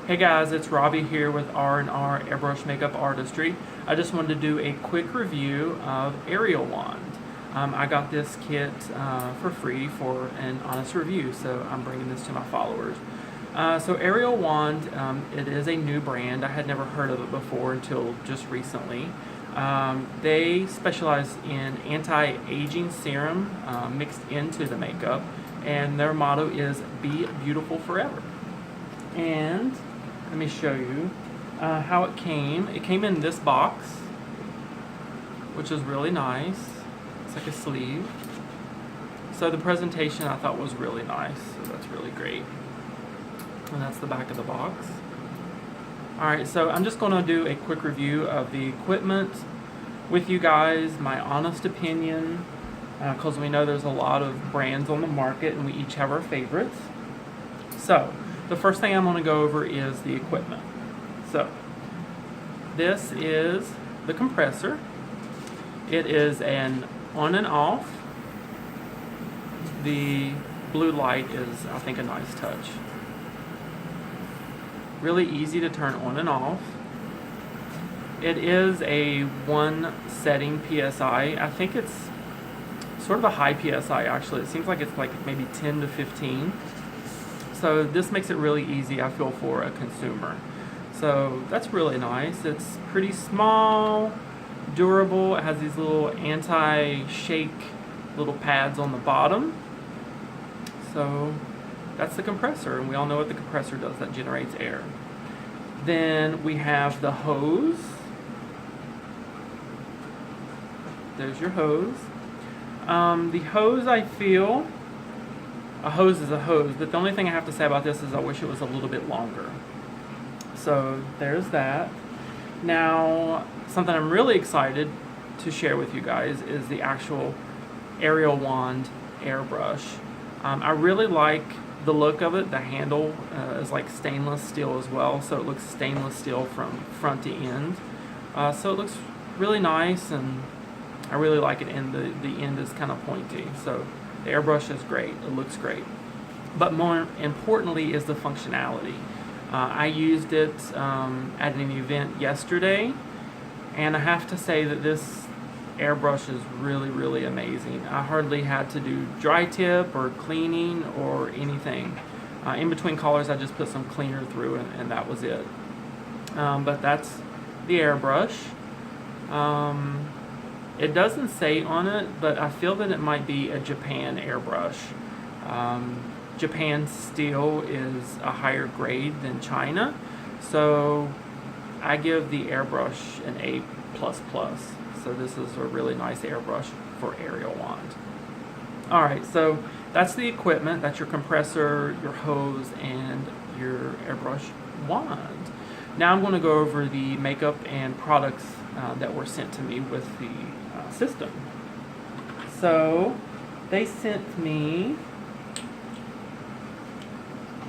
Hey guys, it's Robbie here with R&R Airbrush Makeup Artistry. I just wanted to do a quick review of Arialwand. I got this kit for free for an honest review, so I'm bringing this to my followers. So Arialwand, it is a new brand. I had never heard of it before until just recently. They specialize in anti-aging serum mixed into the makeup, and their motto is "Be Beautiful Forever." And let me show you how it came. It came in this box, which is really nice. It's like a sleeve. So the presentation I thought was really nice, so that's really great. And that's the back of the box. Alright, so I'm just going to do a quick review of the equipment with you guys, my honest opinion, because we know there's a lot of brands on the market and we each have our favorites. So the first thing I'm going to go over is the equipment. So this is the compressor. It is an on and off. The blue light is, I think, a nice touch. Really easy to turn on and off. It is a one setting PSI. I think it's sort of a high PSI actually. It seems like it's like maybe 10 to 15. So this makes it really easy, I feel, for a consumer. So that's really nice. It's pretty small, durable. It has these little anti-shake little pads on the bottom. So that's the compressor, and we all know what the compressor does. That generates air. Then we have the hose. There's your hose. The hose, I feel, a hose is a hose, but the only thing I have to say about this is I wish it was a little bit longer. So there's that. Now, something I'm really excited to share with you guys is the actual Arialwand airbrush. I really like the look of it. The handle is like stainless steel as well, so it looks stainless steel from front to end. So it looks really nice, and I really like it, and the end is kind of pointy. So the airbrush is great. It looks great. But more importantly is the functionality. I used it at an event yesterday, and I have to say that this airbrush is really, really amazing. I hardly had to do dry tip or cleaning or anything. In between colors, I just put some cleaner through, and that was it. But that's the airbrush. It doesn't say on it, but I feel that it might be a Japan airbrush. Japan steel is a higher grade than China, so I give the airbrush an A++. So this is a really nice airbrush for Arialwand. Alright, so that's the equipment. That's your compressor, your hose, and your airbrush wand. Now I'm going to go over the makeup and products that were sent to me with the system. So they sent me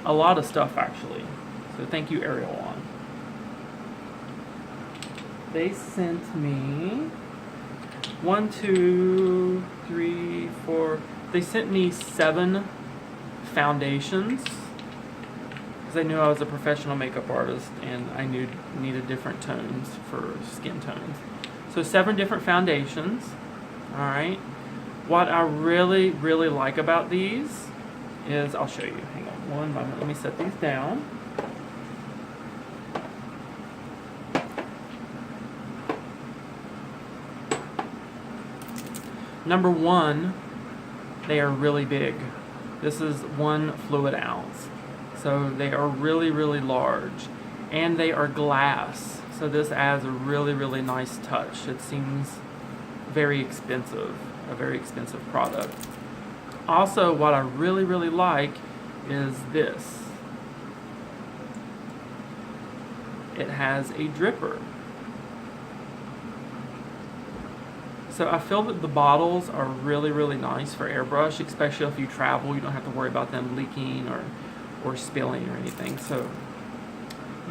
a lot of stuff actually. So thank you, Arialwand. They sent me 1, 2, 3, 4. They sent me 7 foundations because they knew I was a professional makeup artist and I needed different tones for skin tones. So 7 different foundations. Alright. What I really, really like about these is, I'll show you. Hang on one moment. Let me set these down. Number 1, they are really big. This is 1 fluid ounce. So they are really, really large. And they are glass. So this adds a really, really nice touch. It seems very expensive, a very expensive product. Also, what I really, really like is this. It has a dripper. So I feel that the bottles are really, really nice for airbrush, especially if you travel. You don't have to worry about them leaking or spilling or anything. So,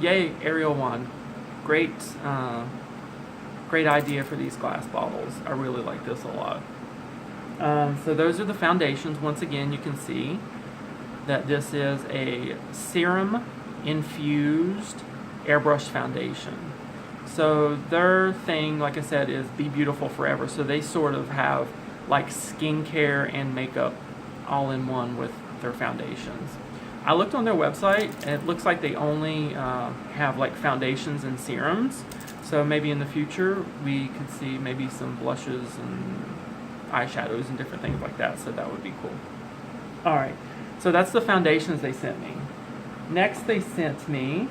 yay, Arialwand. Great, great idea for these glass bottles. I really like this a lot. So those are the foundations. Once again, you can see that this is a serum infused airbrush foundation. So their thing, like I said, is be beautiful forever. So they sort of have like skincare and makeup all in one with their foundations. I looked on their website and it looks like they only have like foundations and serums. So maybe in the future we could see maybe some blushes and eyeshadows and different things like that. So that would be cool. Alright, so that's the foundations they sent me. Next they sent me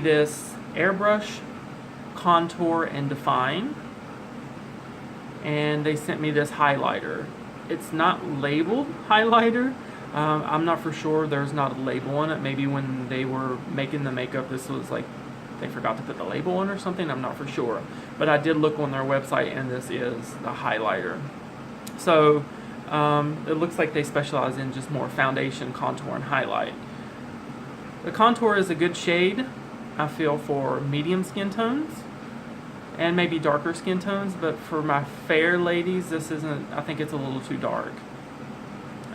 this Airbrush Contour and Define. And they sent me this highlighter. It's not labeled highlighter. I'm not for sure. There's not a label on it. Maybe when they were making the makeup, this was like they forgot to put the label on or something. I'm not for sure. But I did look on their website, and this is the highlighter. So it looks like they specialize in just more foundation, contour, and highlight. The contour is a good shade, I feel, for medium skin tones and maybe darker skin tones, but for my fair ladies, this isn't, I think it's a little too dark.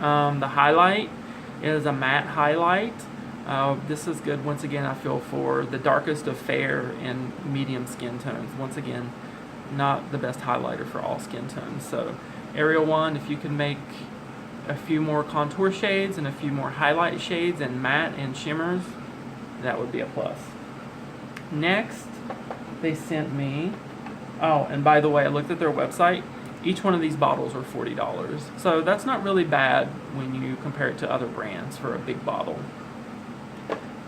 The highlight is a matte highlight. This is good, once again, I feel, for the darkest of fair and medium skin tones. Once again, not the best highlighter for all skin tones. So Arialwand, if you can make a few more contour shades and a few more highlight shades and matte and shimmers, that would be a plus. Next, they sent me, oh, and by the way, I looked at their website. Each one of these bottles are $40. So that's not really bad when you compare it to other brands for a big bottle.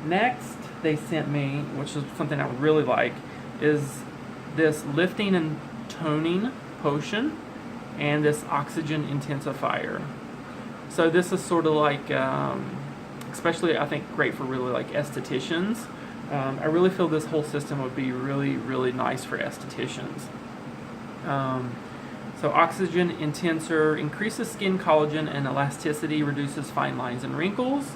Next, they sent me, which is something I would really like, is this lifting and toning potion and this oxygen intensifier. So this is sort of like, especially I think great for really like estheticians. I really feel this whole system would be really, really nice for estheticians. So oxygen intenser increases skin collagen and elasticity, reduces fine lines and wrinkles.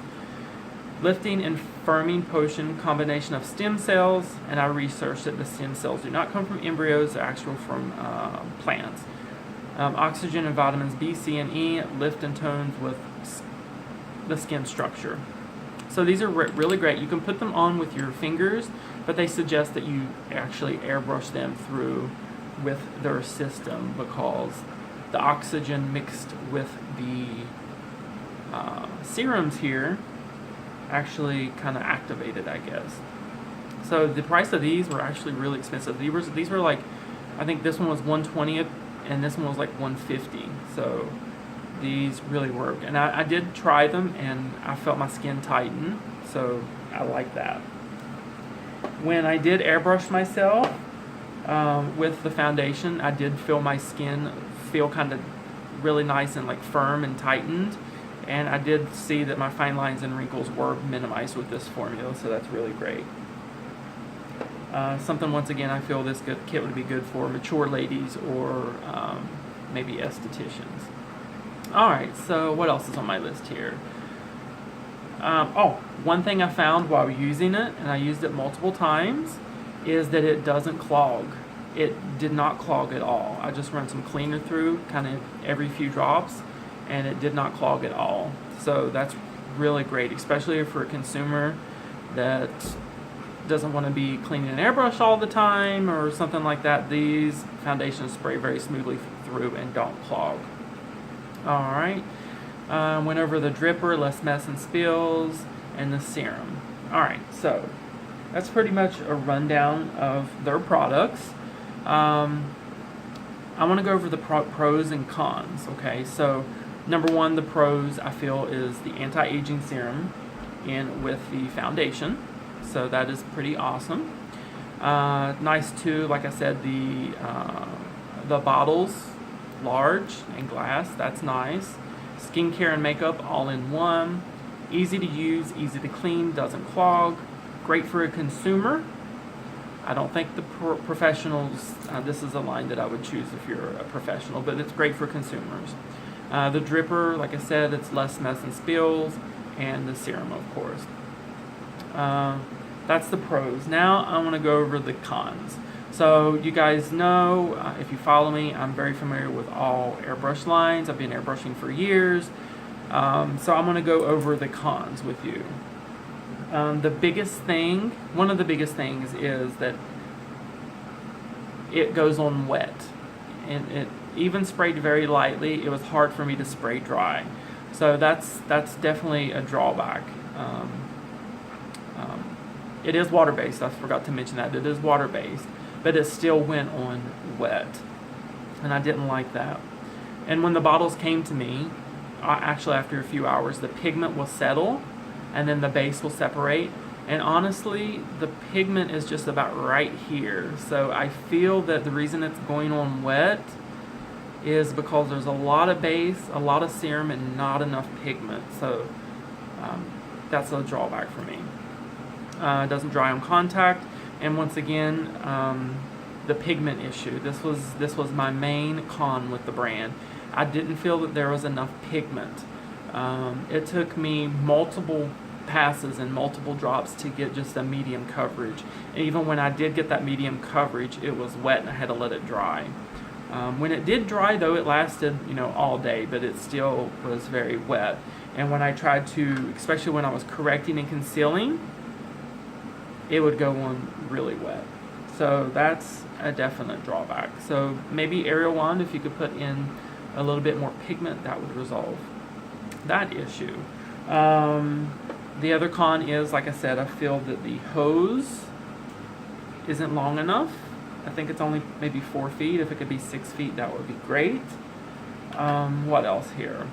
Lifting and firming potion, combination of stem cells, and I researched that the stem cells do not come from embryos, they're actual from plants. Oxygen and vitamins B, C, and E lift and tones with the skin structure. So these are really great. You can put them on with your fingers, but they suggest that you actually airbrush them through with their system because the oxygen mixed with the serums here actually kind of activated, I guess. So the price of these were actually really expensive. These were like, I think this one was $120 and this one was like $150. So these really work, and I did try them and I felt my skin tighten, so I like that. When I did airbrush myself with the foundation, I did feel my skin feel kind of really nice and like firm and tightened, and I did see that my fine lines and wrinkles were minimized with this formula, so that's really great. Something, once again, I feel this kit would be good for mature ladies or maybe estheticians. Alright, so what else is on my list here? One thing I found while using it, and I used it multiple times, is that it doesn't clog. It did not clog at all. I just ran some cleaner through kind of every few drops, and it did not clog at all. So that's really great, especially for a consumer that doesn't want to be cleaning an airbrush all the time or something like that. These foundations spray very smoothly through and don't clog. Alright, went over the dripper, less mess and spills, and the serum. Alright, so that's pretty much a rundown of their products. I want to go over the pros and cons, okay? So, number one, the pros, I feel, is the anti-aging serum in with the foundation. So that is pretty awesome. Nice too, like I said, the bottles, large and glass, that's nice. Skincare and makeup all in one. Easy to use, easy to clean, doesn't clog. Great for a consumer. I don't think the professionals, this is a line that I would choose if you're a professional, but it's great for consumers. The dripper, like I said, it's less mess and spills, and the serum, of course. That's the pros. Now I want to go over the cons. So you guys know, if you follow me, I'm very familiar with all airbrush lines. I've been airbrushing for years. So I'm going to go over the cons with you. One of the biggest things is that it goes on wet, and it even sprayed very lightly. It was hard for me to spray dry, so that's definitely a drawback. It is water based. I forgot to mention that it is water based, but it still went on wet, and I didn't like that. And when the bottles came to me, actually after a few hours, the pigment will settle, and then the base will separate. And honestly, the pigment is just about right here. So I feel that the reason it's going on wet is because there's a lot of base, a lot of serum, and not enough pigment. So that's a drawback for me. It doesn't dry on contact, and once again, the pigment issue. This was my main con with the brand. I didn't feel that there was enough pigment. It took me multiple passes and multiple drops to get just a medium coverage. And even when I did get that medium coverage, it was wet and I had to let it dry. When it did dry, though, it lasted, all day, but it still was very wet. And when I tried to, especially when I was correcting and concealing, it would go on really wet. So that's a definite drawback. So maybe Arialwand, if you could put in a little bit more pigment, that would resolve that issue. The other con is, like I said, I feel that the hose isn't long enough. I think it's only maybe 4 feet. If it could be 6 feet, that would be great. What else here?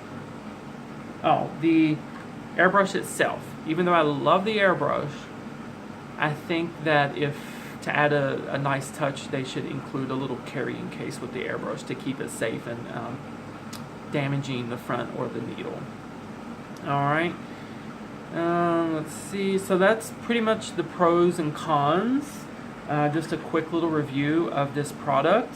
Oh, the airbrush itself. Even though I love the airbrush, I think that to add a nice touch, they should include a little carrying case with the airbrush to keep it safe and damaging the front or the needle. Alright, let's see. So that's pretty much the pros and cons. Just a quick little review of this product.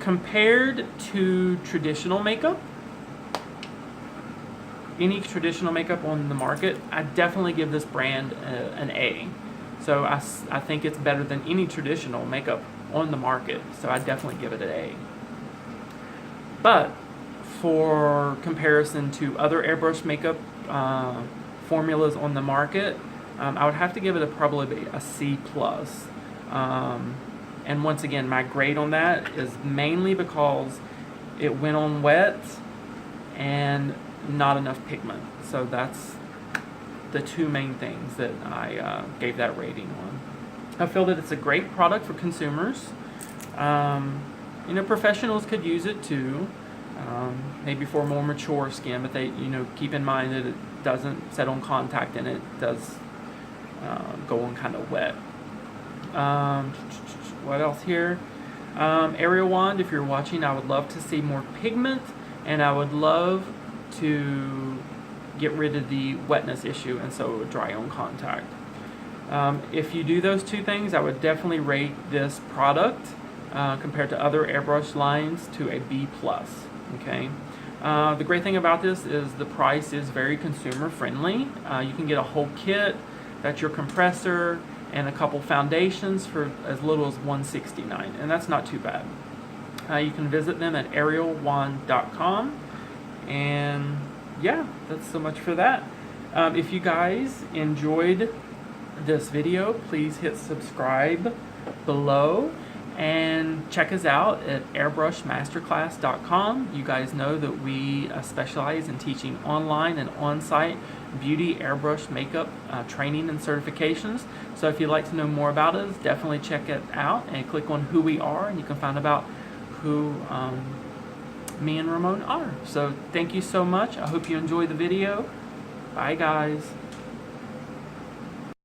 Compared to traditional makeup, any traditional makeup on the market, I definitely give this brand an A. So I think it's better than any traditional makeup on the market. So I definitely give it an A. But for comparison to other airbrush makeup formulas on the market, I would have to give it probably a C+. And once again, my grade on that is mainly because it went on wet and not enough pigment. So that's the two main things that I gave that rating on. I feel that it's a great product for consumers. Professionals could use it too, maybe for more mature skin, but they, keep in mind that it doesn't set on contact and it does go on kind of wet. What else here? Arialwand, if you're watching, I would love to see more pigment, and I would love to get rid of the wetness issue, and so it would dry on contact. If you do those two things, I would definitely rate this product compared to other airbrush lines to a B+. Okay. The great thing about this is the price is very consumer friendly. You can get a whole kit, that's your compressor, and a couple foundations for as little as $169, and that's not too bad. You can visit them at arialwand.com, and yeah, that's so much for that. If you guys enjoyed this video, please hit subscribe below and check us out at airbrushmasterclass.com. You guys know that we specialize in teaching online and on-site beauty airbrush makeup training and certifications. So if you'd like to know more about us, definitely check it out and click on who we are, and you can find out who me and Ramon are. So thank you so much. I hope you enjoyed the video. Bye guys.